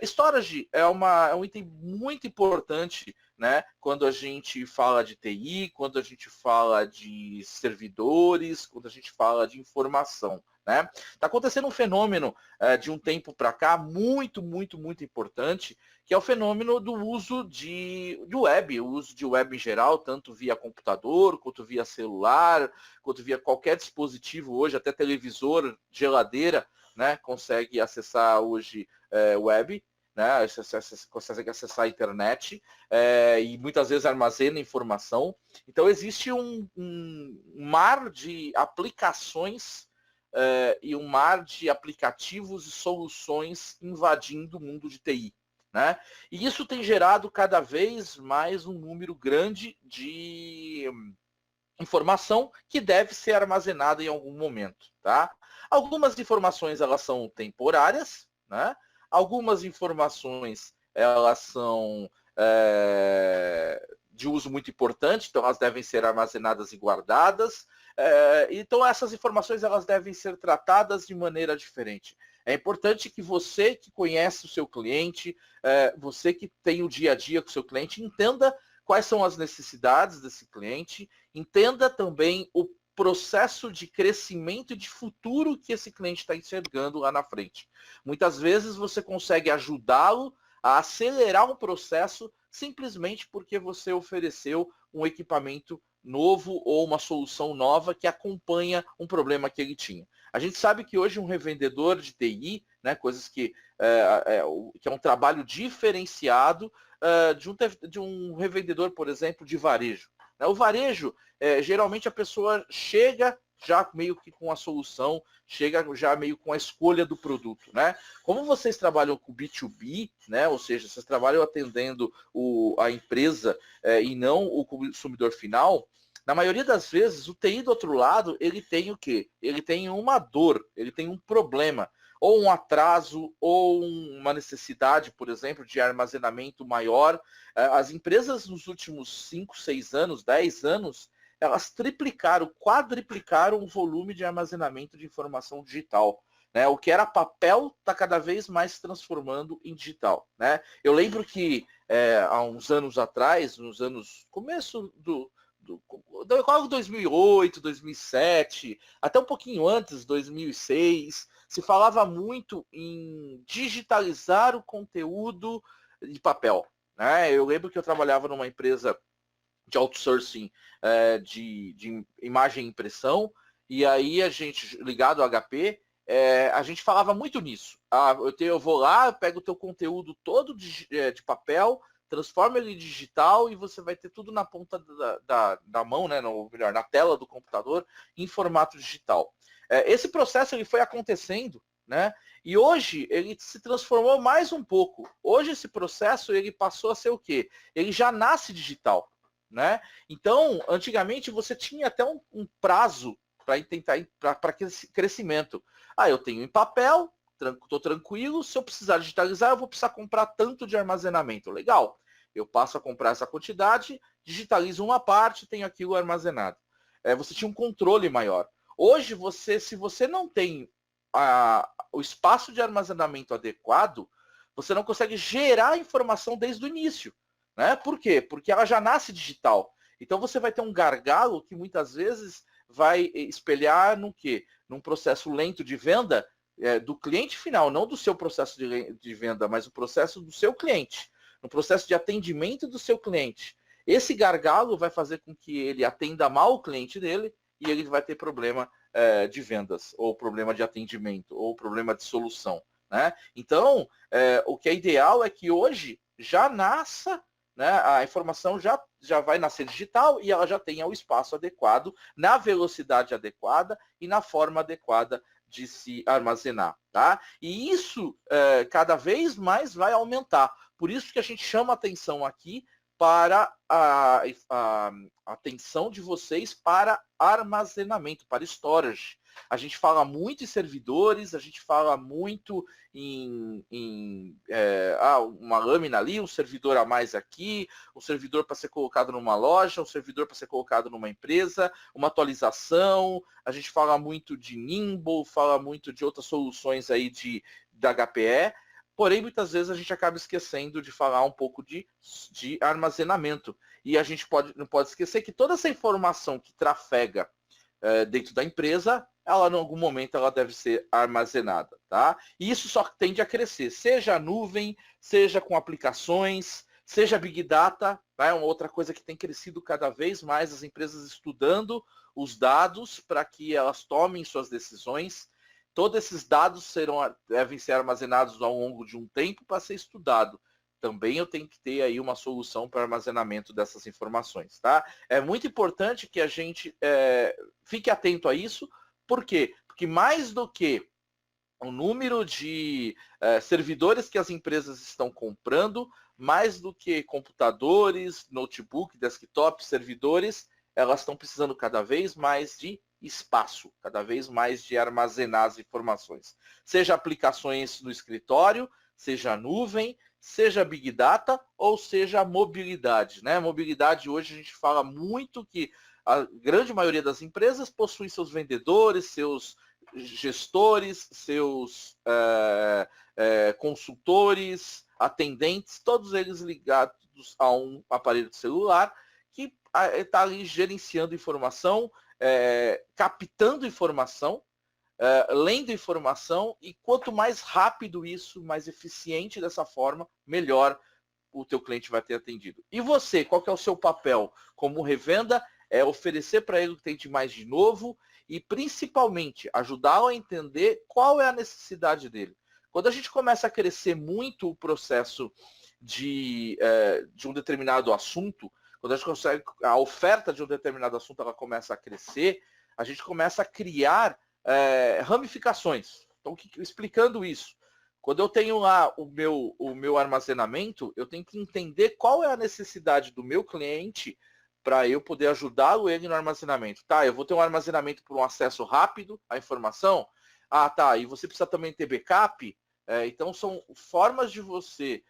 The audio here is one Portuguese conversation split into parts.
Storage é um item muito importante, né, quando a gente fala de TI, quando a gente fala de servidores, quando a gente fala de informação. Está acontecendo um fenômeno de um tempo para cá muito, muito, muito importante, que é o fenômeno do uso de web, o uso de web em geral, tanto via computador, quanto via celular, quanto via qualquer dispositivo hoje, até televisor, geladeira, né, consegue acessar hoje web, né, consegue acessar a internet e muitas vezes armazena informação. Então existe um mar de aplicações e um mar de aplicativos e soluções invadindo o mundo de TI. Né? E isso tem gerado cada vez mais um número grande de informação que deve ser armazenada em algum momento. Tá? Algumas informações elas são temporárias, né? Algumas informações elas são de uso muito importante, então elas devem ser armazenadas e guardadas. Então essas informações elas devem ser tratadas de maneira diferente. É importante que você que conhece o seu cliente, você que tem o dia a dia com o seu cliente, entenda quais são as necessidades desse cliente, entenda também o processo de crescimento e de futuro que esse cliente está enxergando lá na frente. Muitas vezes você consegue ajudá-lo a acelerar um processo simplesmente porque você ofereceu um equipamento novo ou uma solução nova que acompanha um problema que ele tinha. A gente sabe que hoje um revendedor de TI, né, coisas que é um trabalho diferenciado de um revendedor, por exemplo, de varejo. O varejo, geralmente a pessoa chega já meio que com a solução, chega já meio com a escolha do produto. Né? Como vocês trabalham com B2B, né, ou seja, vocês trabalham atendendo a empresa e não o consumidor final, na maioria das vezes, o TI do outro lado, ele tem o quê? Ele tem uma dor, ele tem um problema, ou um atraso, ou uma necessidade, por exemplo, de armazenamento maior. As empresas nos últimos 5, 6 anos, 10 anos, elas triplicaram, quadriplicaram o volume de armazenamento de informação digital. Né? O que era papel está cada vez mais se transformando em digital. Né? Eu lembro que há uns anos atrás, começo do 2008, 2007, até um pouquinho antes, 2006, se falava muito em digitalizar o conteúdo de papel. Né? Eu lembro que eu trabalhava numa empresa de outsourcing de imagem e impressão, e aí a gente, ligado ao HP, a gente falava muito nisso. Eu vou lá, eu pego o teu conteúdo todo de papel, transforma ele em digital e você vai ter tudo na ponta da mão, né, ou melhor, na tela do computador, em formato digital. Esse processo ele foi acontecendo, né, e hoje ele se transformou mais um pouco. Hoje esse processo ele passou a ser o quê? Ele já nasce digital. Né? Então, antigamente você tinha até um prazo para crescimento. Eu tenho em papel, estou tranquilo, se eu precisar digitalizar, eu vou precisar comprar tanto de armazenamento. Legal. Eu passo a comprar essa quantidade, digitalizo uma parte, tenho aquilo armazenado. Você tinha um controle maior. Hoje, se você não tem o espaço de armazenamento adequado, você não consegue gerar informação desde o início. Né? Por quê? Porque ela já nasce digital. Então você vai ter um gargalo que muitas vezes vai espelhar no quê? Num processo lento de venda do cliente final, não do seu processo de venda, mas o processo do seu cliente, no processo de atendimento do seu cliente. Esse gargalo vai fazer com que ele atenda mal o cliente dele e ele vai ter problema de vendas, ou problema de atendimento, ou problema de solução. Né? Então, o que é ideal é que hoje já nasça, né, a informação já vai nascer digital e ela já tenha o espaço adequado, na velocidade adequada e na forma adequada de se armazenar. Tá? E isso cada vez mais vai aumentar. Por isso que a gente chama atenção aqui para a atenção de vocês para armazenamento, para storage. A gente fala muito em servidores, a gente fala muito em uma lâmina ali, um servidor a mais aqui, um servidor para ser colocado numa loja, um servidor para ser colocado numa empresa, uma atualização. A gente fala muito de Nimble, fala muito de outras soluções aí da HPE. Porém, muitas vezes a gente acaba esquecendo de falar um pouco de armazenamento. E a gente não pode esquecer que toda essa informação que trafega dentro da empresa, ela em algum momento ela deve ser armazenada, tá? E isso só tende a crescer, seja a nuvem, seja com aplicações, seja Big Data, tá? É uma outra coisa que tem crescido cada vez mais, as empresas estudando os dados para que elas tomem suas decisões. Todos esses dados devem ser armazenados ao longo de um tempo para ser estudado. Também eu tenho que ter aí uma solução para armazenamento dessas informações, tá? É muito importante que a gente fique atento a isso. Por quê? Porque mais do que o número de servidores que as empresas estão comprando, mais do que computadores, notebook, desktop, servidores, elas estão precisando cada vez mais de espaço, cada vez mais de armazenar as informações. Seja aplicações no escritório, seja nuvem, seja Big Data ou seja mobilidade, né? Mobilidade hoje a gente fala muito que a grande maioria das empresas possui seus vendedores, seus gestores, seus consultores, atendentes, todos eles ligados a um aparelho de celular que está ali gerenciando informação, captando informação, lendo informação, e quanto mais rápido isso, mais eficiente dessa forma, melhor o teu cliente vai ter atendido. E você, qual que é o seu papel como revenda? É oferecer para ele o que tem de mais de novo e, principalmente, ajudá-lo a entender qual é a necessidade dele. Quando a gente começa a crescer muito o processo de um determinado assunto, quando a gente consegue, a oferta de um determinado assunto ela começa a crescer, a gente começa a criar ramificações. Então, explicando isso, quando eu tenho lá o meu armazenamento, eu tenho que entender qual é a necessidade do meu cliente para eu poder ajudá-lo ele no armazenamento. Tá, eu vou ter um armazenamento por um acesso rápido à informação. Ah, tá, e você precisa também ter backup. Então, são formas de você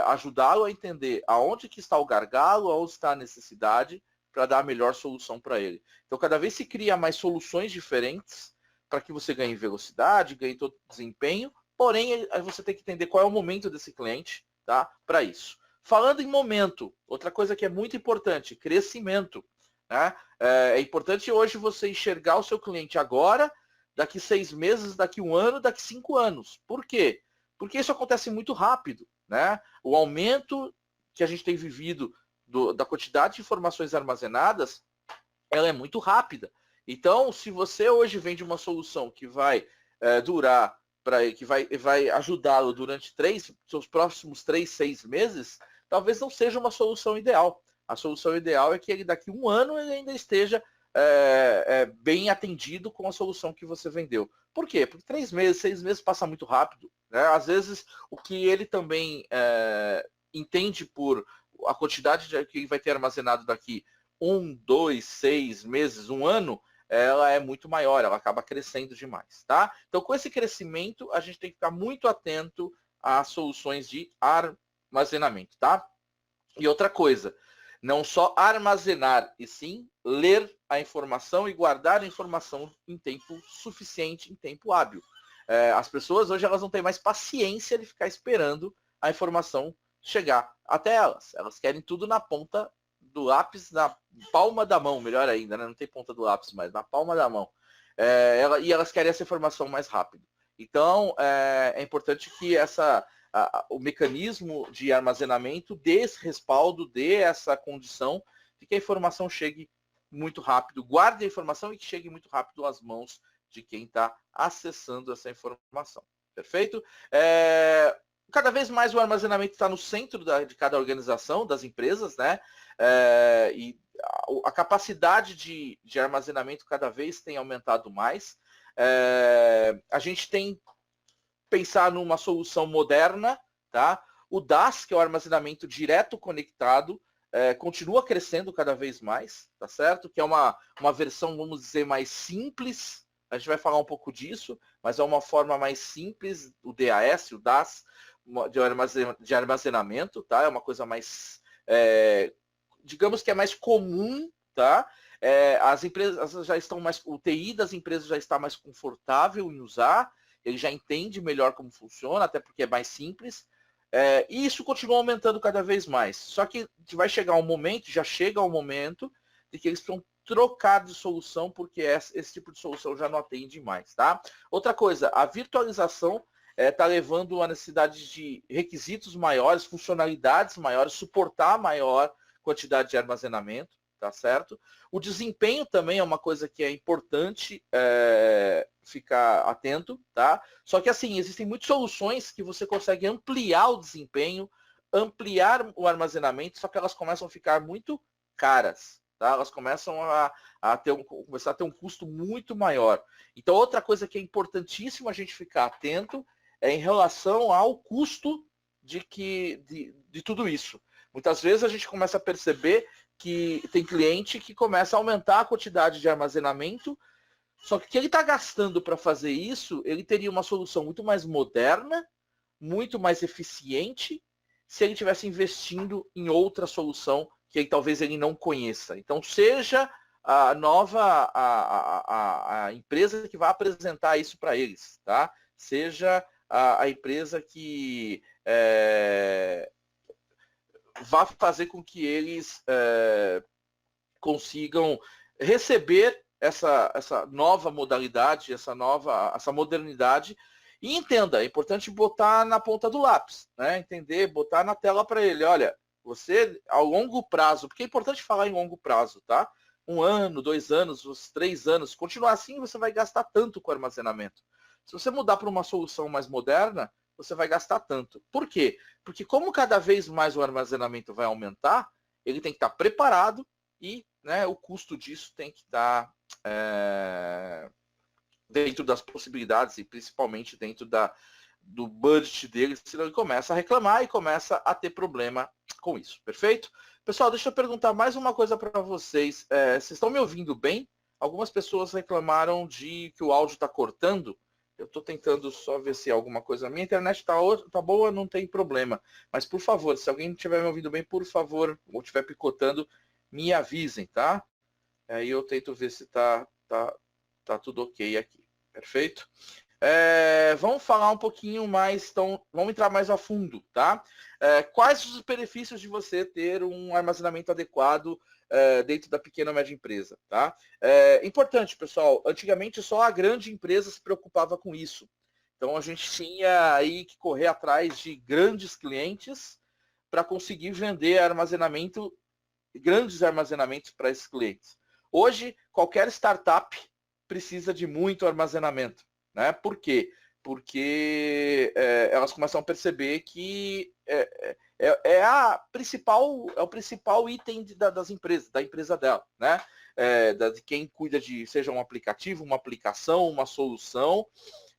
ajudá-lo a entender aonde que está o gargalo, aonde está a necessidade, para dar a melhor solução para ele. Então, cada vez se cria mais soluções diferentes para que você ganhe velocidade, ganhe todo o desempenho, porém, você tem que entender qual é o momento desse cliente, tá? Para isso. Falando em momento, outra coisa que é muito importante, crescimento, né? É importante hoje você enxergar o seu cliente agora, daqui 6 meses, daqui 1 ano, daqui 5 anos. Por quê? Porque isso acontece muito rápido, né? O aumento que a gente tem vivido da quantidade de informações armazenadas, ela é muito rápida. Então, se você hoje vende uma solução que vai durar, que vai ajudá-lo durante seus próximos 3, 6 meses, talvez não seja uma solução ideal. A solução ideal é que ele daqui 1 ano ele ainda esteja bem atendido com a solução que você vendeu. Por quê? Porque 3 meses, 6 meses passa muito rápido, né? Às vezes, o que ele também entende por a quantidade que ele vai ter armazenado daqui 1, 2, 6 meses, 1 ano, ela é muito maior, ela acaba crescendo demais, tá? Então, com esse crescimento, a gente tem que ficar muito atento às soluções de armazenamento, tá? E outra coisa, não só armazenar, e sim ler a informação e guardar a informação em tempo suficiente, em tempo hábil. As pessoas hoje elas não têm mais paciência de ficar esperando a informação chegar até elas. Elas querem tudo na ponta do lápis, na palma da mão, melhor ainda, né? Não tem ponta do lápis, mas na palma da mão. E elas querem essa informação mais rápido. Então, é importante que o mecanismo de armazenamento dê esse respaldo, dê essa condição de que a informação chegue muito rápido, guarde a informação e que chegue muito rápido às mãos de quem está acessando essa informação. Perfeito? Cada vez mais o armazenamento está no centro de cada organização, das empresas, né? E a capacidade de armazenamento cada vez tem aumentado mais. A gente tem que pensar numa solução moderna, tá? O DAS, que é o armazenamento direto conectado, continua crescendo cada vez mais, tá certo? Que é uma versão, vamos dizer, mais simples. A gente vai falar um pouco disso, mas é uma forma mais simples, o DAS, o DAS, de armazenamento, tá? É uma coisa mais, digamos que é mais comum, tá? As empresas já estão mais, o TI das empresas já está mais confortável em usar, ele já entende melhor como funciona, até porque é mais simples, e isso continua aumentando cada vez mais. Só que vai chegar um momento, já chega um momento, de que eles precisam trocar de solução, porque esse tipo de solução já não atende mais, tá? Outra coisa, a virtualização está levando a necessidade de requisitos maiores, funcionalidades maiores, suportar maior quantidade de armazenamento, tá certo? O desempenho também é uma coisa que é importante ficar atento, tá? Só que assim, existem muitas soluções que você consegue ampliar o desempenho, ampliar o armazenamento, só que elas começam a ficar muito caras, tá? Elas começam começar a ter um custo muito maior. Então, outra coisa que é importantíssimo a gente ficar atento é em relação ao custo de tudo isso. Muitas vezes a gente começa a perceber que tem cliente que começa a aumentar a quantidade de armazenamento, só que o que ele está gastando para fazer isso, ele teria uma solução muito mais moderna, muito mais eficiente, se ele tivesse investindo em outra solução que talvez ele não conheça. Então, seja a nova a empresa que vai apresentar isso para eles, tá? Seja a empresa que vá fazer com que eles consigam receber essa nova modalidade, essa modernidade. E entenda, é importante botar na ponta do lápis, né? Entender, botar na tela para ele, olha, você, a longo prazo, porque é importante falar em longo prazo, tá? 1 ano, 2 anos, 3 anos, continuar assim, você vai gastar tanto com armazenamento. Se você mudar para uma solução mais moderna, você vai gastar tanto. Por quê? Porque como cada vez mais o armazenamento vai aumentar, ele tem que estar preparado e, né, o custo disso tem que estar dentro das possibilidades e principalmente dentro do budget dele, senão ele começa a reclamar e começa a ter problema com isso. Perfeito? Pessoal, deixa eu perguntar mais uma coisa para vocês. Vocês estão me ouvindo bem? Algumas pessoas reclamaram de que o áudio está cortando. Eu estou tentando só ver se alguma coisa. Minha internet está boa, não tem problema. Mas, por favor, se alguém estiver me ouvindo bem, por favor, ou estiver picotando, me avisem, tá? Aí eu tento ver se tá tudo ok aqui. Perfeito? Vamos falar um pouquinho mais, então, vamos entrar mais a fundo, tá? Quais os benefícios de você ter um armazenamento adequado dentro da pequena ou média empresa, tá? Importante, pessoal, antigamente só a grande empresa se preocupava com isso. Então, a gente tinha aí que correr atrás de grandes clientes para conseguir vender grandes armazenamentos para esses clientes. Hoje, qualquer startup precisa de muito armazenamento, né? Por quê? Porque elas começam a perceber que é o principal item das empresas, da empresa dela, né? De quem cuida seja um aplicativo, uma aplicação, uma solução,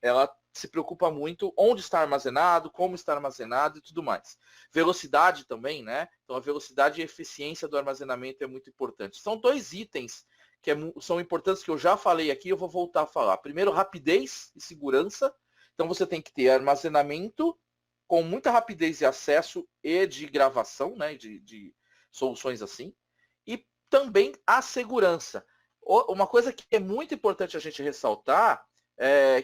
ela se preocupa muito onde está armazenado, como está armazenado e tudo mais. Velocidade também, né? Então a velocidade e eficiência do armazenamento é muito importante. São 2 itens que são importantes que eu já falei aqui, eu vou voltar a falar. Primeiro, rapidez e segurança. Então você tem que ter armazenamento com muita rapidez e acesso e de gravação, né? De soluções assim. E também a segurança. Uma coisa que é muito importante a gente ressaltar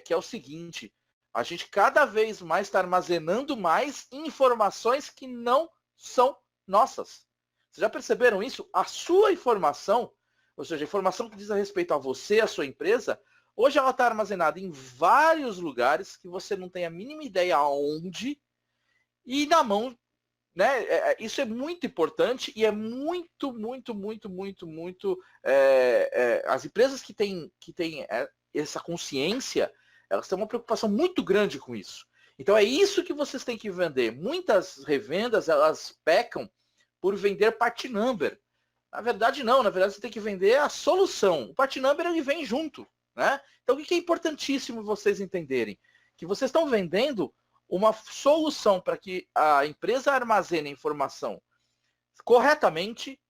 que é o seguinte, a gente cada vez mais está armazenando mais informações que não são nossas. Vocês já perceberam isso? A sua informação, ou seja, a informação que diz a respeito a você, a sua empresa, hoje ela está armazenada em vários lugares que você não tem a mínima ideia aonde e na mão, né? Isso é muito importante e é muito, muito, muito, muito, muito... as empresas que têm essa consciência, elas têm uma preocupação muito grande com isso. Então é isso que vocês têm que vender. Muitas revendas, elas pecam por vender part number. Na verdade, não. Na verdade, você tem que vender a solução. O part number, ele vem junto, né? Então, o que é importantíssimo vocês entenderem? Que vocês estão vendendo uma solução para que a empresa armazene a informação corretamente,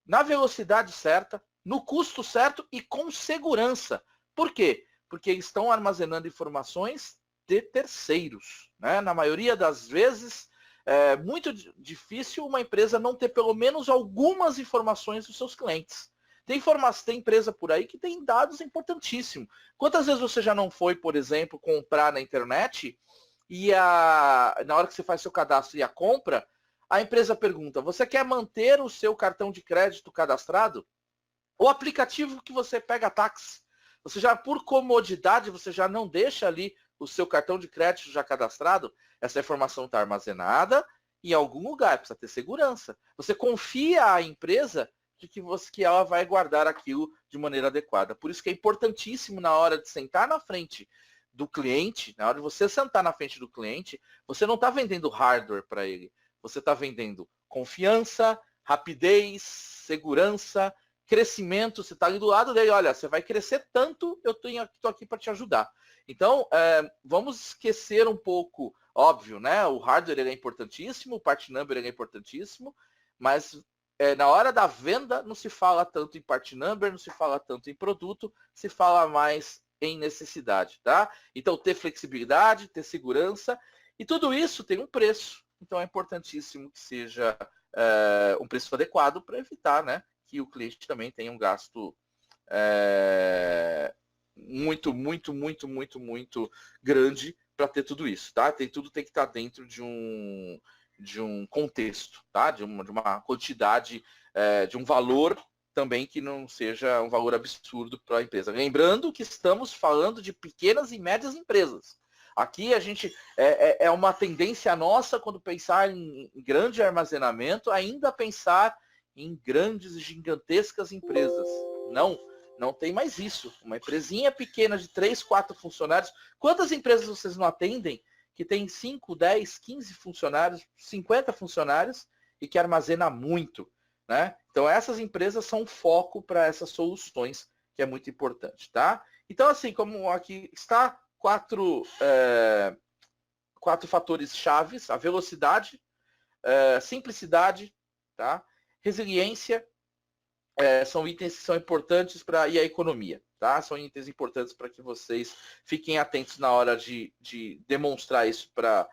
na velocidade certa, no custo certo e com segurança. Por quê? Porque eles estão armazenando informações de terceiros, né? Na maioria das vezes, é muito difícil uma empresa não ter pelo menos algumas informações dos seus clientes. Tem empresa por aí que tem dados importantíssimos. Quantas vezes você já não foi, por exemplo, comprar na internet e na hora que você faz seu cadastro e a compra, a empresa pergunta, você quer manter o seu cartão de crédito cadastrado? O aplicativo que você pega táxi. Você já, por comodidade, você já não deixa ali o seu cartão de crédito já cadastrado? Essa informação está armazenada em algum lugar, precisa ter segurança. Você confia à empresa de que ela vai guardar aquilo de maneira adequada. Por isso que é importantíssimo na hora de sentar na frente do cliente, na hora de você sentar na frente do cliente, você não está vendendo hardware para ele. Você está vendendo confiança, rapidez, segurança, crescimento. Você está ali do lado dele, olha, você vai crescer tanto, eu estou aqui para te ajudar. Então, vamos esquecer um pouco, óbvio, né? O hardware ele é importantíssimo, o part number ele é importantíssimo, mas na hora da venda não se fala tanto em part number, não se fala tanto em produto, se fala mais em necessidade, tá? Então, ter flexibilidade, ter segurança, e tudo isso tem um preço. Então, é importantíssimo que seja um preço adequado para evitar, né, que o cliente também tenha um gasto muito grande para ter tudo isso, tá? Tudo tem que estar dentro de um contexto, tá? De uma quantidade, de um valor também que não seja um valor absurdo para a empresa. Lembrando que estamos falando de pequenas e médias empresas. Aqui a gente é uma tendência nossa quando pensar em grande armazenamento, ainda pensar em grandes e gigantescas empresas. Não tem mais isso. Uma empresinha pequena de 3, 4 funcionários. Quantas empresas vocês não atendem que tem 5, 10, 15 funcionários, 50 funcionários e que armazena muito, né? Então essas empresas são foco para essas soluções, que é muito importante, tá? Então assim, como aqui está, quatro fatores chaves: a velocidade, simplicidade, tá? Resiliência, são itens que são importantes e a economia, tá? São itens importantes para que vocês fiquem atentos na hora de demonstrar isso para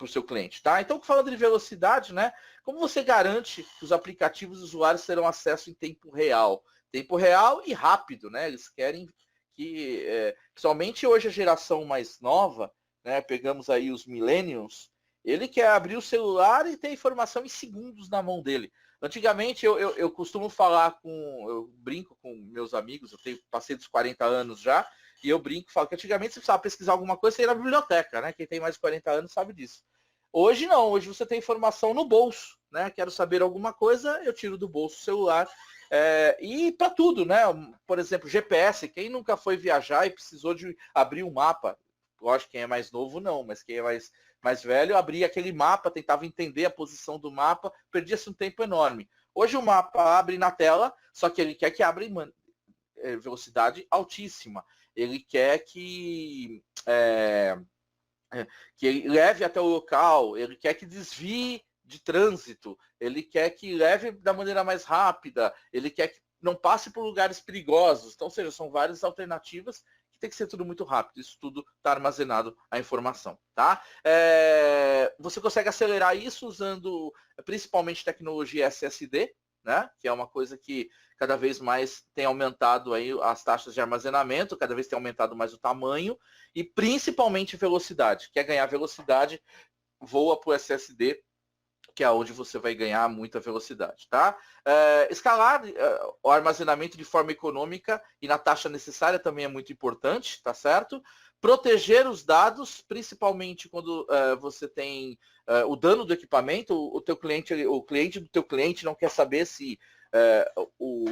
o seu cliente, tá? Então, falando de velocidade, né? Como você garante que os aplicativos dos usuários terão acesso em tempo real? Tempo real e rápido, né? Eles querem que, principalmente hoje a geração mais nova, né? Pegamos aí os millennials, ele quer abrir o celular e ter informação em segundos na mão dele. Antigamente eu costumo falar eu brinco com meus amigos, passei dos 40 anos já, e eu brinco, falo que antigamente você precisava pesquisar alguma coisa, você ia na biblioteca, né? Quem tem mais de 40 anos sabe disso. Hoje não, hoje você tem informação no bolso, né? Quero saber alguma coisa, eu tiro do bolso o celular. E para tudo, né? Por exemplo, GPS, quem nunca foi viajar e precisou de abrir um mapa? Lógico, quem é mais novo não, mas quem é mais velho, abria aquele mapa, tentava entender a posição do mapa, perdia-se um tempo enorme. Hoje o mapa abre na tela, só que ele quer que abra em velocidade altíssima. Ele quer que ele leve até o local, ele quer que desvie de trânsito, ele quer que leve da maneira mais rápida, ele quer que não passe por lugares perigosos. Então, ou seja, são várias alternativas que tem que ser tudo muito rápido. Isso tudo está armazenado a informação, tá? Você consegue acelerar isso usando principalmente tecnologia SSD, né? Que é uma coisa que cada vez mais tem aumentado aí as taxas de armazenamento, cada vez tem aumentado mais o tamanho e principalmente velocidade. Quer ganhar velocidade, voa para o SSD, que é onde você vai ganhar muita velocidade, tá? Escalar o armazenamento de forma econômica e na taxa necessária também é muito importante, tá certo? Proteger os dados, principalmente quando você tem o dano do equipamento, o cliente do teu cliente não quer saber se o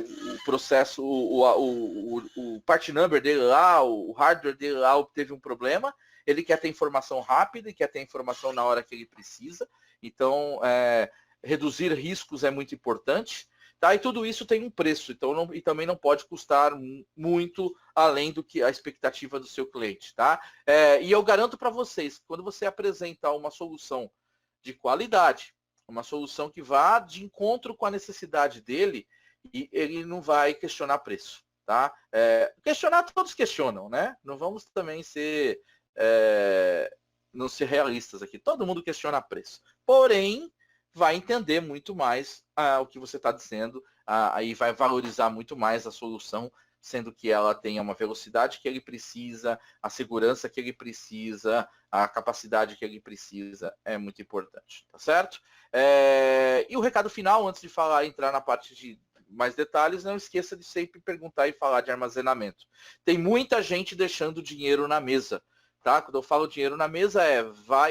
processo, o part number dele lá, o hardware dele lá teve um problema. Ele quer ter informação rápida e quer ter informação na hora que ele precisa. Então, reduzir riscos é muito importante. Tá? E tudo isso tem um preço, então e também não pode custar muito além do que a expectativa do seu cliente. Tá? E eu garanto para vocês, quando você apresenta uma solução de qualidade, uma solução que vá de encontro com a necessidade dele, e ele não vai questionar preço. Tá? Questionar, todos questionam, né? Não vamos também não ser realistas aqui. Todo mundo questiona preço. Porém, vai entender muito mais o que você está dizendo aí vai valorizar muito mais a solução, sendo que ela tenha uma velocidade que ele precisa, a segurança que ele precisa, a capacidade que ele precisa, é muito importante, tá certo? E o recado final, antes de entrar na parte de mais detalhes, não esqueça de sempre perguntar e falar de armazenamento. Tem muita gente deixando dinheiro na mesa, tá? Quando eu falo dinheiro na mesa,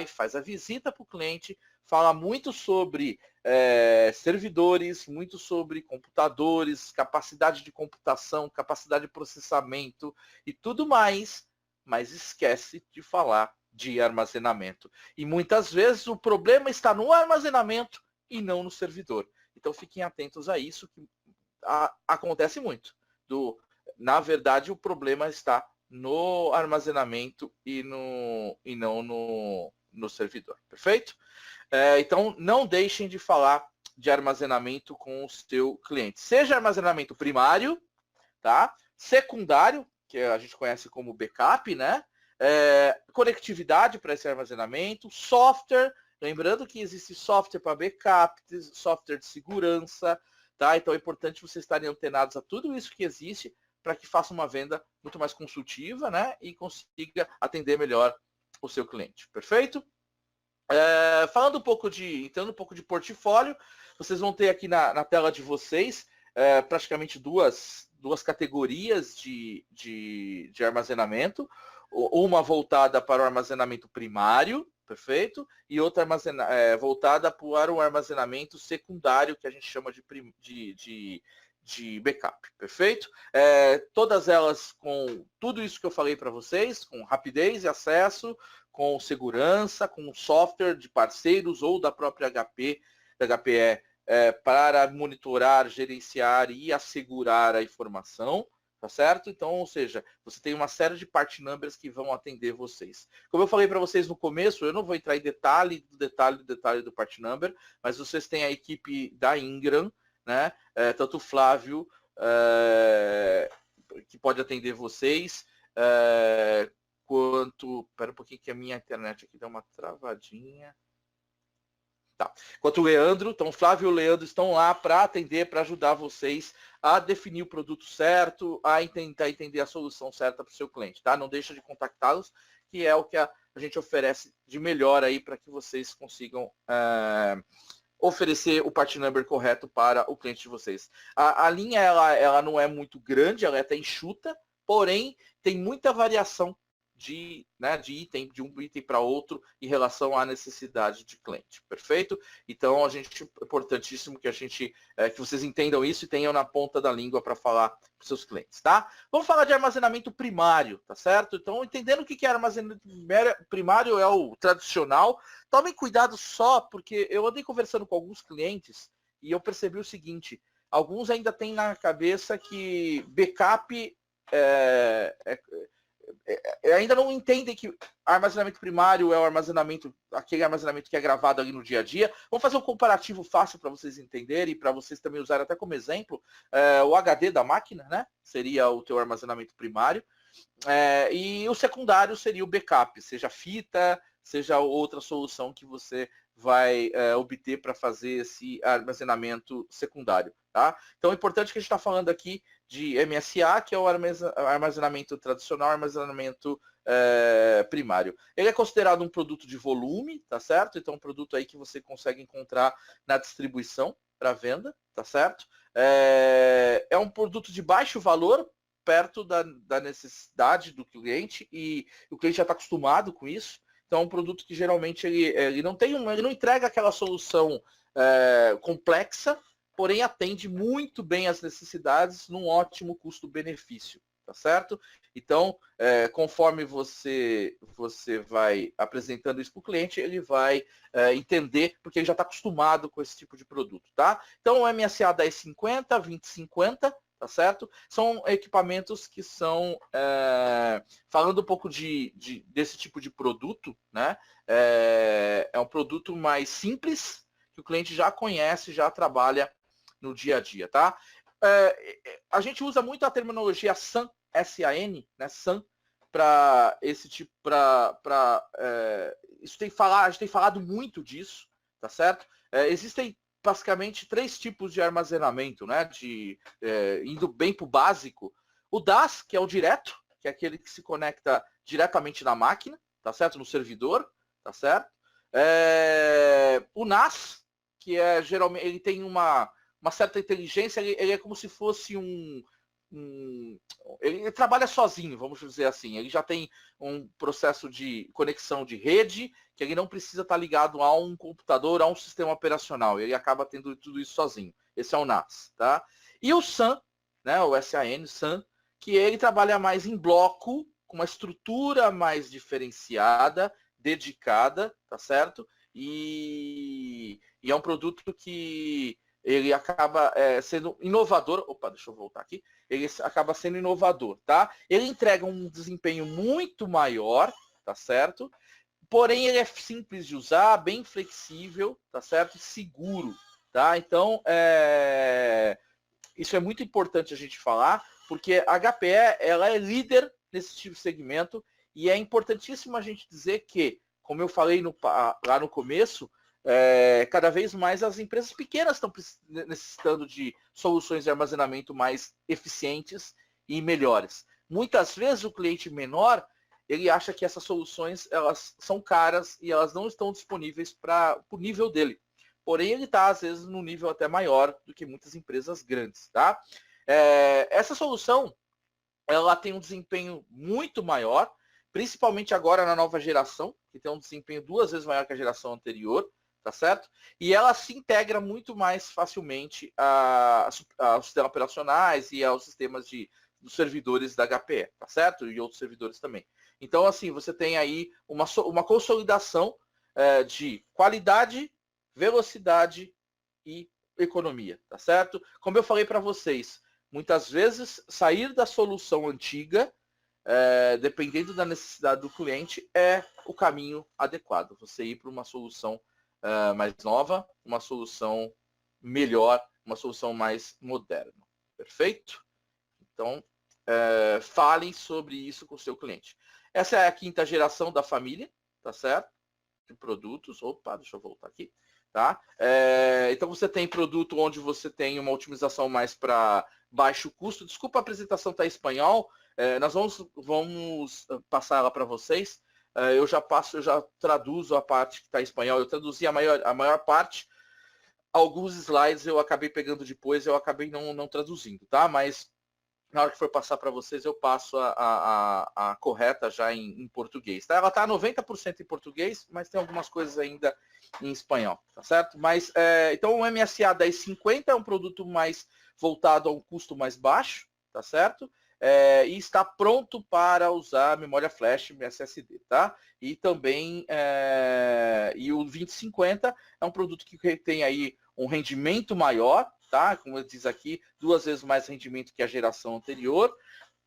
faz a visita para o cliente, fala muito sobre servidores, muito sobre computadores, capacidade de computação, capacidade de processamento e tudo mais, mas esquece de falar de armazenamento. E muitas vezes o problema está no armazenamento e não no servidor. Então fiquem atentos a isso, que acontece muito. Na verdade, o problema está no armazenamento e não no servidor. Perfeito? Então, não deixem de falar de armazenamento com o seu cliente. Seja armazenamento primário, tá? Secundário, que a gente conhece como backup, né? Conectividade para esse armazenamento, software, lembrando que existe software para backup, software de segurança, tá? Então é importante vocês estarem antenados a tudo isso que existe para que faça uma venda muito mais consultiva, né? E consiga atender melhor o seu cliente. Perfeito? Entrando um pouco de portfólio, vocês vão ter aqui na tela de vocês praticamente duas categorias de armazenamento, uma voltada para o armazenamento primário, perfeito, e outra voltada para o armazenamento secundário, que a gente chama de backup, perfeito? Todas elas com tudo isso que eu falei para vocês, com rapidez e acesso, com segurança, com software de parceiros ou da própria HPE, para monitorar, gerenciar e assegurar a informação, tá certo? Então, ou seja, você tem uma série de part numbers que vão atender vocês. Como eu falei para vocês no começo, eu não vou entrar em detalhe do part number, mas vocês têm a equipe da Ingram, né? Tanto o Flávio, que pode atender vocês, quanto... Espera um pouquinho que a minha internet aqui dá uma travadinha. Tá. Quanto o Leandro, então o Flávio e o Leandro estão lá para atender, para ajudar vocês a definir o produto certo, a tentar entender a solução certa para o seu cliente, tá? Não deixa de contactá-los, que é o que a gente oferece de melhor aí para que vocês consigam oferecer o part number correto para o cliente de vocês. A linha ela não é muito grande, ela é até enxuta, porém tem muita variação de um item para outro em relação à necessidade de cliente, perfeito? Então, é importantíssimo que que vocês entendam isso e tenham na ponta da língua para falar para os seus clientes, tá? Vamos falar de armazenamento primário, tá certo? Então, entendendo o que é armazenamento primário, é o tradicional. Tomem cuidado só, porque eu andei conversando com alguns clientes e eu percebi o seguinte: alguns ainda têm na cabeça que backup ainda não entendem que armazenamento primário é aquele armazenamento que é gravado ali no dia a dia. Vamos fazer um comparativo fácil para vocês entenderem e para vocês também usarem até como exemplo. O HD da máquina, né? Seria o teu armazenamento primário. E o secundário seria o backup, seja fita, seja outra solução que você vai obter para fazer esse armazenamento secundário. Tá? Então é importante que a gente está falando aqui de MSA, que é o armazenamento tradicional, armazenamento primário. Ele é considerado um produto de volume, tá certo? Então, um produto aí que você consegue encontrar na distribuição para venda, tá certo? É um produto de baixo valor, perto da necessidade do cliente, e o cliente já está acostumado com isso. Então, é um produto que geralmente ele não entrega aquela solução complexa, porém atende muito bem às necessidades num ótimo custo-benefício, tá certo? Então, conforme você vai apresentando isso para o cliente, ele vai entender, porque ele já está acostumado com esse tipo de produto, tá? Então, o MSA 1050, 2050, tá certo? São equipamentos que são, falando um pouco desse tipo de produto, né? É um produto mais simples, que o cliente já conhece, já trabalha no dia a dia, tá? A gente usa muito a terminologia SAN, S-A-N, né? SAN, para esse tipo, a gente tem falado muito disso, tá certo? Existem basicamente 3 tipos de armazenamento, né? Indo bem para o básico. O DAS, que é o direto, que é aquele que se conecta diretamente na máquina, tá certo? No servidor, tá certo? O NAS, que é geralmente ele tem uma certa inteligência, ele é como se fosse ele trabalha sozinho, vamos dizer assim. Ele já tem um processo de conexão de rede, que ele não precisa estar ligado a um computador, a um sistema operacional. Ele acaba tendo tudo isso sozinho. Esse é o NAS, tá? E o SAN, né, o SAN, que ele trabalha mais em bloco, com uma estrutura mais diferenciada, dedicada, tá certo? E é um produto que ele acaba sendo inovador. Opa, deixa eu voltar aqui. Ele acaba sendo inovador, tá? Ele entrega um desempenho muito maior, tá certo? Porém, ele é simples de usar, bem flexível, tá certo? Seguro, tá? Então, isso é muito importante a gente falar, porque a HPE ela é líder nesse tipo de segmento e é importantíssimo a gente dizer que, como eu falei lá no começo, cada vez mais as empresas pequenas estão necessitando de soluções de armazenamento mais eficientes e melhores. Muitas vezes o cliente menor ele acha que essas soluções elas são caras e elas não estão disponíveis para o nível dele. Porém, ele está, às vezes, num nível até maior do que muitas empresas grandes. Tá? Essa solução ela tem um desempenho muito maior, principalmente agora na nova geração, que tem um desempenho 2 vezes maior que a geração anterior, tá certo? E ela se integra muito mais facilmente aos sistemas operacionais e aos sistemas dos servidores da HPE, tá certo? E outros servidores também. Então, assim, você tem aí uma consolidação de qualidade, velocidade e economia, tá certo? Como eu falei para vocês, muitas vezes sair da solução antiga, dependendo da necessidade do cliente, é o caminho adequado. Você ir para uma solução mais nova, uma solução melhor, uma solução mais moderna. Perfeito? Então, falem sobre isso com o seu cliente. Essa é a 5ª geração da família, tá certo? De produtos. Opa, deixa eu voltar aqui. Tá? Então você tem produto onde você tem uma otimização mais para baixo custo. Desculpa, a apresentação está em espanhol. Nós vamos passar ela para vocês. Eu já traduzo a parte que está em espanhol. Eu traduzi a maior parte. Alguns slides eu acabei pegando depois, eu acabei não traduzindo, tá? Mas na hora que for passar para vocês, eu passo a correta já em português. Tá? Ela está 90% em português, mas tem algumas coisas ainda em espanhol, tá certo? Mas, então, o MSA 1050 é um produto mais voltado a um custo mais baixo, tá certo? E está pronto para usar memória flash SSD, tá? E também, e o 2050 é um produto que tem aí um rendimento maior, tá? Como eu diz aqui, 2 vezes mais rendimento que a geração anterior,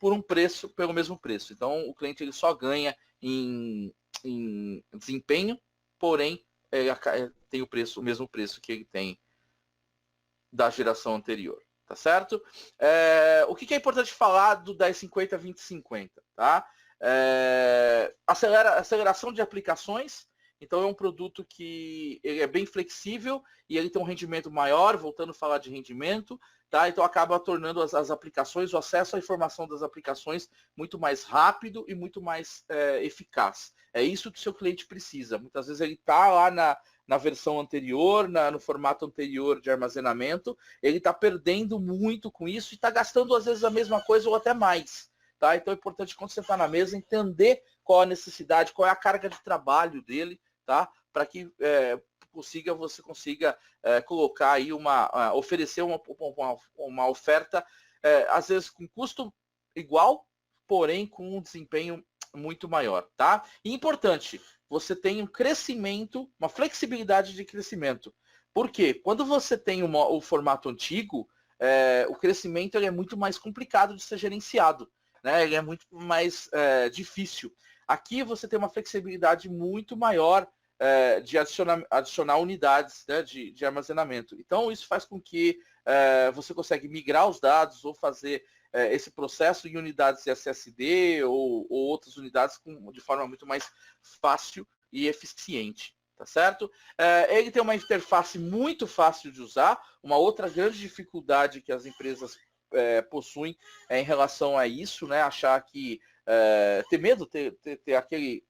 pelo mesmo preço. Então, o cliente ele só ganha em desempenho, porém, tem o mesmo preço que ele tem da geração anterior, tá certo? O que é importante falar do 1050 2050, tá? Aceleração de aplicações. Então é um produto que ele é bem flexível e ele tem um rendimento maior, voltando a falar de rendimento, tá? Então acaba tornando as aplicações, o acesso à informação das aplicações muito mais rápido e muito mais eficaz. É isso que o seu cliente precisa. Muitas vezes ele está lá na versão anterior, no formato anterior de armazenamento, ele está perdendo muito com isso e está gastando às vezes a mesma coisa ou até mais. Tá? Então é importante quando você está na mesa entender qual a necessidade, qual é a carga de trabalho dele, tá? Para que você consiga colocar aí oferecer uma oferta, às vezes com custo igual, porém com um desempenho muito maior, tá? E importante, você tem um crescimento, uma flexibilidade de crescimento. Por quê? Quando você tem o formato antigo, o crescimento ele é muito mais complicado de ser gerenciado, né? Ele é muito mais difícil. Aqui você tem uma flexibilidade muito maior de adicionar unidades, né, de armazenamento. Então, isso faz com que você consiga migrar os dados ou fazer esse processo em unidades de SSD ou outras unidades de forma muito mais fácil e eficiente. tá certo? Ele tem uma interface muito fácil de usar. Uma outra grande dificuldade que as empresas possuem em relação a isso, né? Achar que ter medo, ter aquele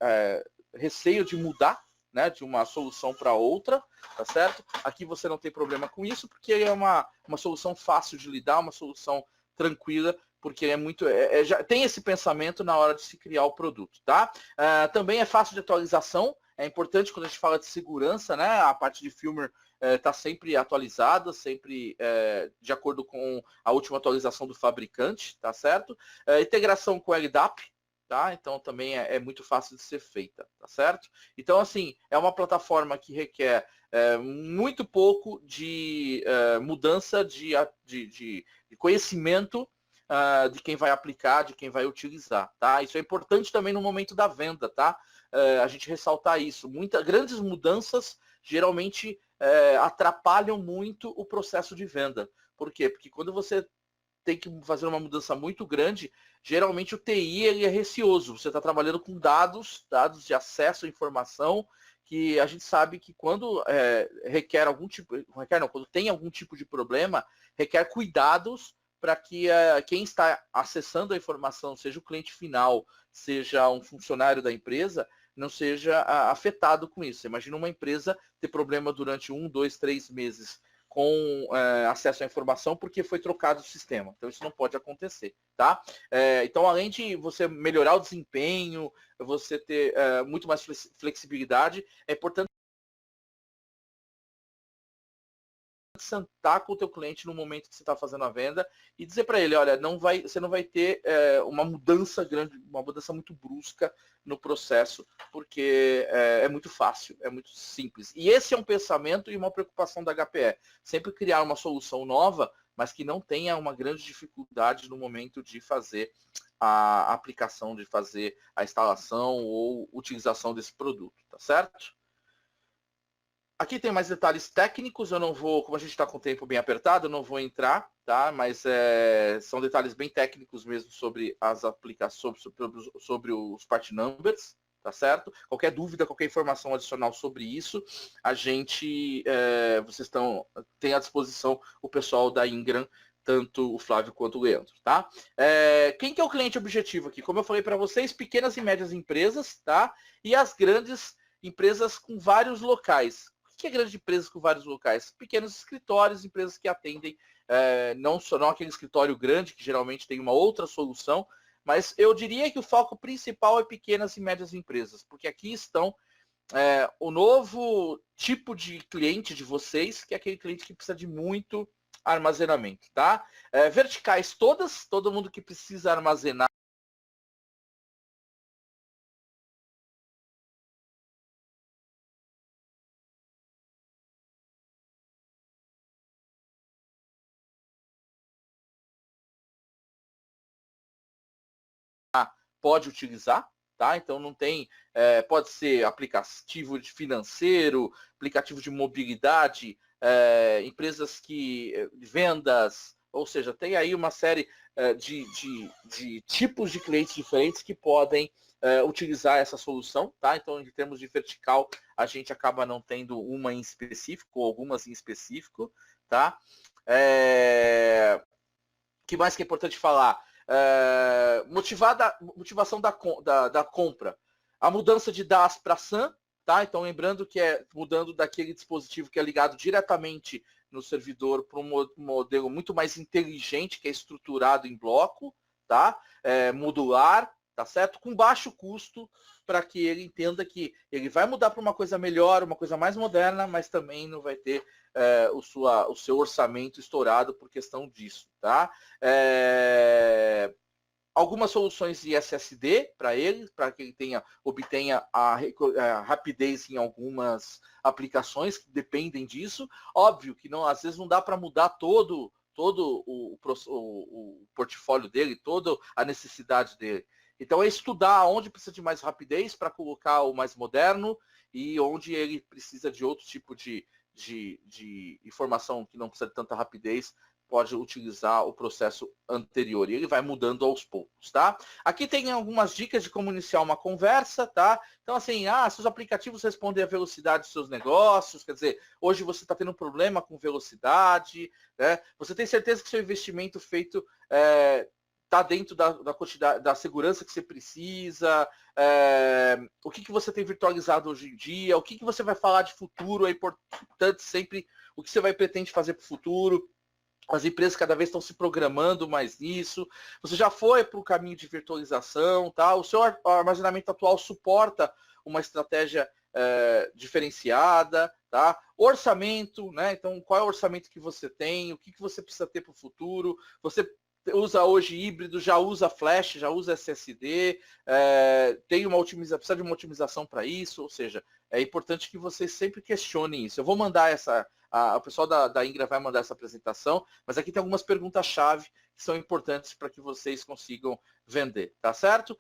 receio de mudar, né, de uma solução para outra, tá certo? Aqui você não tem problema com isso, porque é uma solução fácil de lidar, uma solução tranquila, porque é muito. Já tem esse pensamento na hora de se criar o produto, tá? Também é fácil de atualização. É importante quando a gente fala de segurança, né? A parte de firmware está sempre atualizada, sempre de acordo com a última atualização do fabricante, tá certo? Integração com o LDAP, tá? Então também é muito fácil de ser feita, tá certo? Então, assim, é uma plataforma que requer muito pouco de mudança de conhecimento de quem vai aplicar, de quem vai utilizar, tá? Isso é importante também no momento da venda, tá? A gente ressaltar isso. Grandes mudanças geralmente atrapalham muito o processo de venda. Por quê? Porque quando você tem que fazer uma mudança muito grande, geralmente o TI ele é receoso. Você está trabalhando com dados de acesso à informação, que a gente sabe que quando requer algum tipo, quando tem algum tipo de problema, requer cuidados para que quem está acessando a informação, seja o cliente final, seja um funcionário da empresa, não seja afetado com isso. Você imagina uma empresa ter problema durante 1, 2, 3 meses com acesso à informação porque foi trocado o sistema. Então isso não pode acontecer, tá? Então, além de você melhorar o desempenho, você ter muito mais flexibilidade, é importante sentar com o teu cliente no momento que você está fazendo a venda e dizer para ele, olha, você não vai ter uma mudança grande, uma mudança muito brusca no processo, porque é muito fácil, é muito simples. E esse é um pensamento e uma preocupação da HPE. Sempre criar uma solução nova, mas que não tenha uma grande dificuldade no momento de fazer a aplicação, de fazer a instalação ou utilização desse produto, tá certo? Aqui tem mais detalhes técnicos, eu não vou, como a gente está com o tempo bem apertado, eu não vou entrar, tá? Mas são detalhes bem técnicos mesmo sobre as aplicações, sobre os part numbers, tá certo? Qualquer dúvida, qualquer informação adicional sobre isso, vocês têm à disposição o pessoal da Ingram, tanto o Flávio quanto o Leandro, tá? Quem que é o cliente objetivo aqui? Como eu falei para vocês, pequenas e médias empresas, tá? E as grandes empresas com vários locais. O que é grandes empresas com vários locais? Pequenos escritórios, empresas que atendem não aquele escritório grande, que geralmente tem uma outra solução, mas eu diria que o foco principal é pequenas e médias empresas, porque aqui estão o novo tipo de cliente de vocês, que é aquele cliente que precisa de muito armazenamento, tá? Verticais todas, todo mundo que precisa armazenar pode utilizar, tá? Então não tem, pode ser aplicativo de financeiro, aplicativo de mobilidade, empresas que vendas, ou seja, tem aí uma série de tipos de clientes diferentes que podem utilizar essa solução, tá? Então, em termos de vertical, a gente acaba não tendo uma em específico, ou algumas em específico, tá? Que mais que é importante falar? Motivação da compra. A mudança de DAS para SAN, tá? Então, lembrando que é mudando daquele dispositivo que é ligado diretamente no servidor para um modelo muito mais inteligente, que é estruturado em bloco, tá? Modular, tá certo? Com baixo custo, para que ele entenda que ele vai mudar para uma coisa melhor, uma coisa mais moderna, mas também não vai ter o seu orçamento estourado por questão disso, tá? Algumas soluções de SSD para ele, para que ele obtenha a rapidez em algumas aplicações que dependem disso. Óbvio que não, às vezes não dá para mudar todo o portfólio dele, toda a necessidade dele. Então é estudar onde precisa de mais rapidez para colocar o mais moderno e onde ele precisa de outro tipo de informação que não precisa de tanta rapidez pode utilizar o processo anterior, e ele vai mudando aos poucos, tá? Aqui tem algumas dicas de como iniciar uma conversa, tá? Então, assim, seus aplicativos respondem à velocidade dos seus negócios, quer dizer, hoje você está tendo um problema com velocidade, né? Você tem certeza que seu investimento feito está dentro da quantidade, da segurança que você precisa, o que você tem virtualizado hoje em dia, o que você vai falar de futuro, é importante sempre o que você vai pretende fazer para o futuro. As empresas cada vez estão se programando mais nisso. Você já foi para o caminho de virtualização, tá? O seu armazenamento atual suporta uma estratégia diferenciada, tá? Orçamento, né? Então, qual é o orçamento que você tem? O que você precisa ter para o futuro? Você usa hoje híbrido, já usa flash, já usa SSD, precisa de uma otimização para isso, ou seja, é importante que vocês sempre questionem isso. Eu vou mandar o pessoal da Ingra vai mandar essa apresentação, mas aqui tem algumas perguntas-chave que são importantes para que vocês consigam vender, tá certo?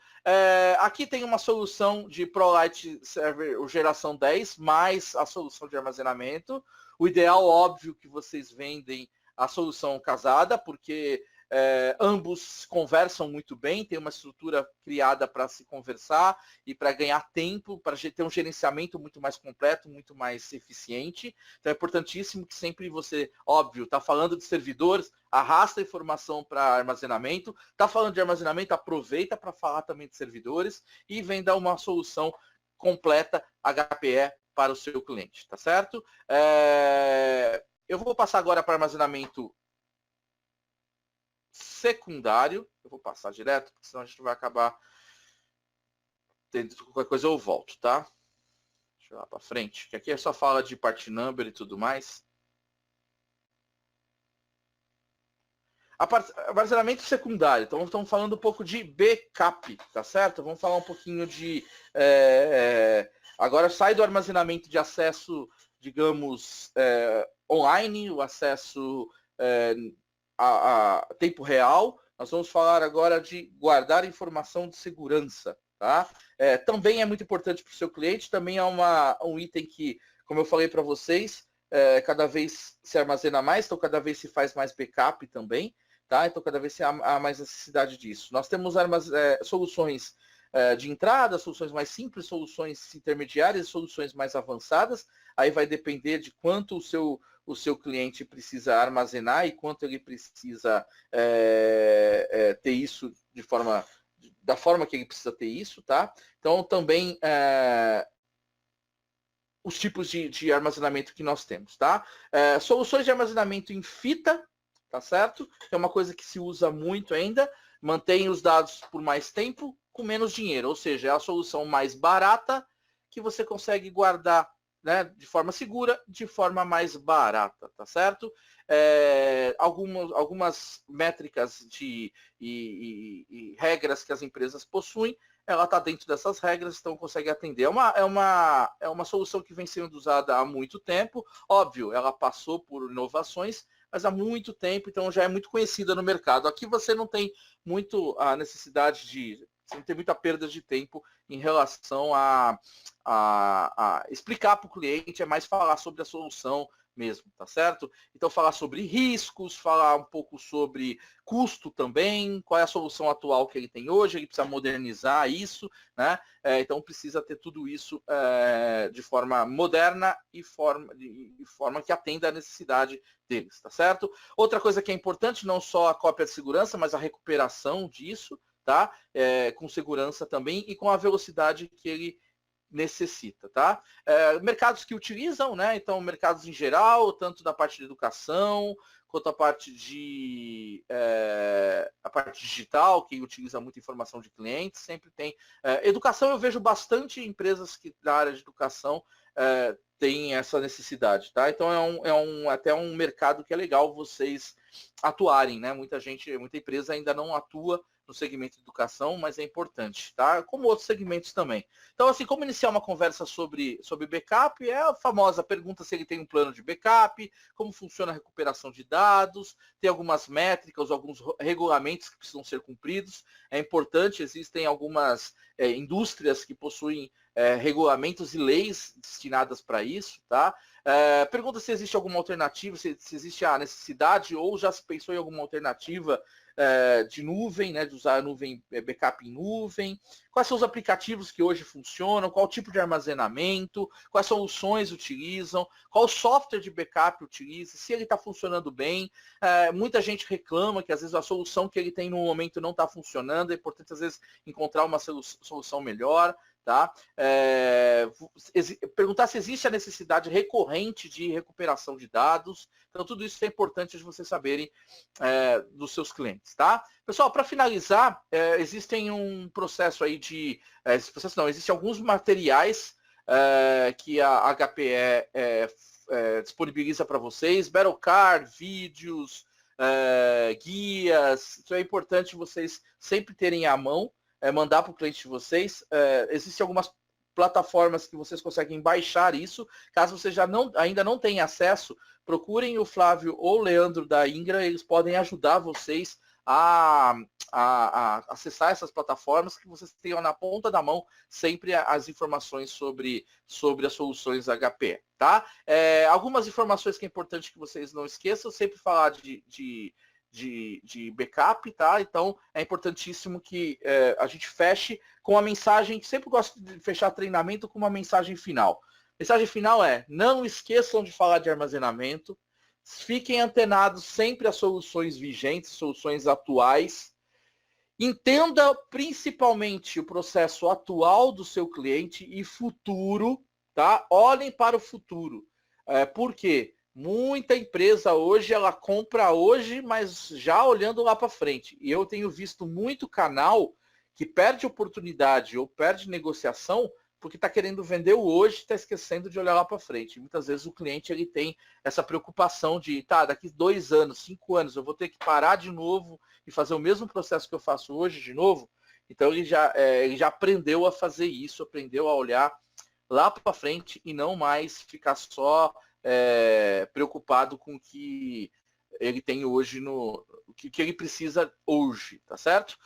Aqui tem uma solução de ProLight Server, o geração 10, mais a solução de armazenamento. O ideal, óbvio, que vocês vendem a solução casada, porque ambos conversam muito bem, tem uma estrutura criada para se conversar e para ganhar tempo, para ter um gerenciamento muito mais completo, muito mais eficiente. Então é importantíssimo que sempre você, óbvio, está falando de servidores, arrasta a informação para armazenamento, está falando de armazenamento, aproveita para falar também de servidores e venda uma solução completa HPE para o seu cliente, tá certo? Eu vou passar agora para armazenamento secundário. Eu vou passar direto, porque senão a gente vai acabar tendo qualquer coisa eu volto, tá? Deixa eu ir lá para frente, que aqui é só fala de part number e tudo mais. Armazenamento secundário. Então, estamos falando um pouco de backup, tá certo? Vamos falar um pouquinho de... agora sai do armazenamento de acesso, digamos, online, o acesso a tempo real. Nós vamos falar agora de guardar informação de segurança, tá? Também é muito importante para o seu cliente, também é um item que, como eu falei para vocês, cada vez se armazena mais, então cada vez se faz mais backup também, tá? Então cada vez há mais necessidade disso. Nós temos soluções de entrada, soluções mais simples, soluções intermediárias, soluções mais avançadas. Aí vai depender de quanto o seu cliente precisa armazenar e quanto ele precisa ter isso da forma que ele precisa ter isso, tá? Então também os tipos de armazenamento que nós temos, tá? Soluções de armazenamento em fita, tá certo? É uma coisa que se usa muito ainda, mantém os dados por mais tempo com menos dinheiro, ou seja, é a solução mais barata que você consegue guardar, né, de forma segura, de forma mais barata, tá certo? Algumas métricas e regras que as empresas possuem, ela está dentro dessas regras, então consegue atender. É uma solução que vem sendo usada há muito tempo, óbvio, ela passou por inovações, mas há muito tempo, então já é muito conhecida no mercado. Aqui você não tem muito a necessidade você não tem muita perda de tempo em relação a explicar para o cliente, é mais falar sobre a solução mesmo, tá certo? Então falar sobre riscos, falar um pouco sobre custo também, qual é a solução atual que ele tem hoje, ele precisa modernizar isso, né? Então precisa ter tudo isso de forma moderna e forma que atenda à necessidade deles, tá certo? Outra coisa que é importante, não só a cópia de segurança, mas a recuperação disso, tá? Com segurança também e com a velocidade que ele necessita, tá? Mercados que utilizam, né? Então, mercados em geral, tanto da parte de educação, quanto a parte a parte digital, que utiliza muita informação de clientes, sempre tem. Educação, eu vejo bastante empresas que da área de educação têm essa necessidade, tá? Então, até um mercado que é legal vocês atuarem, né? Muita empresa ainda não atua no segmento de educação, mas é importante, tá? Como outros segmentos também. Então, assim, como iniciar uma conversa sobre backup? É a famosa pergunta se ele tem um plano de backup, como funciona a recuperação de dados, tem algumas métricas, alguns regulamentos que precisam ser cumpridos. É importante, existem algumas indústrias que possuem regulamentos e leis destinadas para isso, tá? Pergunta se existe alguma alternativa, se existe a necessidade ou já se pensou em alguma alternativa de nuvem, né, de usar a nuvem, backup em nuvem, quais são os aplicativos que hoje funcionam, qual tipo de armazenamento, quais soluções utilizam, qual software de backup utiliza, se ele está funcionando bem. Muita gente reclama que às vezes a solução que ele tem no momento não está funcionando, é importante às vezes encontrar uma solução melhor. Tá? Perguntar se existe a necessidade recorrente de recuperação de dados. Então, tudo isso é importante de vocês saberem dos seus clientes. Tá? Pessoal, para finalizar, existem um processo aí de... existem alguns materiais que a HPE disponibiliza para vocês, Battlecard, vídeos, guias. Isso é importante vocês sempre terem à mão, mandar para o cliente de vocês. Existem algumas plataformas que vocês conseguem baixar isso. Caso você ainda não tenha acesso, procurem o Flávio ou o Leandro da Ingra, eles podem ajudar vocês a acessar essas plataformas, que vocês tenham na ponta da mão sempre as informações sobre as soluções HP. Tá? Algumas informações que é importante que vocês não esqueçam, sempre falar de backup, tá? Então é importantíssimo que a gente feche com a mensagem, que sempre gosto de fechar treinamento com uma mensagem final. A mensagem final não esqueçam de falar de armazenamento, fiquem antenados sempre às soluções vigentes, soluções atuais, entenda principalmente o processo atual do seu cliente e futuro, tá? Olhem para o futuro. Por quê? Muita empresa hoje, ela compra hoje, mas já olhando lá para frente. E eu tenho visto muito canal que perde oportunidade ou perde negociação porque está querendo vender o hoje e está esquecendo de olhar lá para frente. Muitas vezes o cliente ele tem essa preocupação de, daqui 2 anos, 5 anos, eu vou ter que parar de novo e fazer o mesmo processo que eu faço hoje de novo. Então ele já aprendeu a fazer isso, aprendeu a olhar lá para frente e não mais ficar só preocupado com o que ele tem hoje, o que ele precisa hoje, tá certo?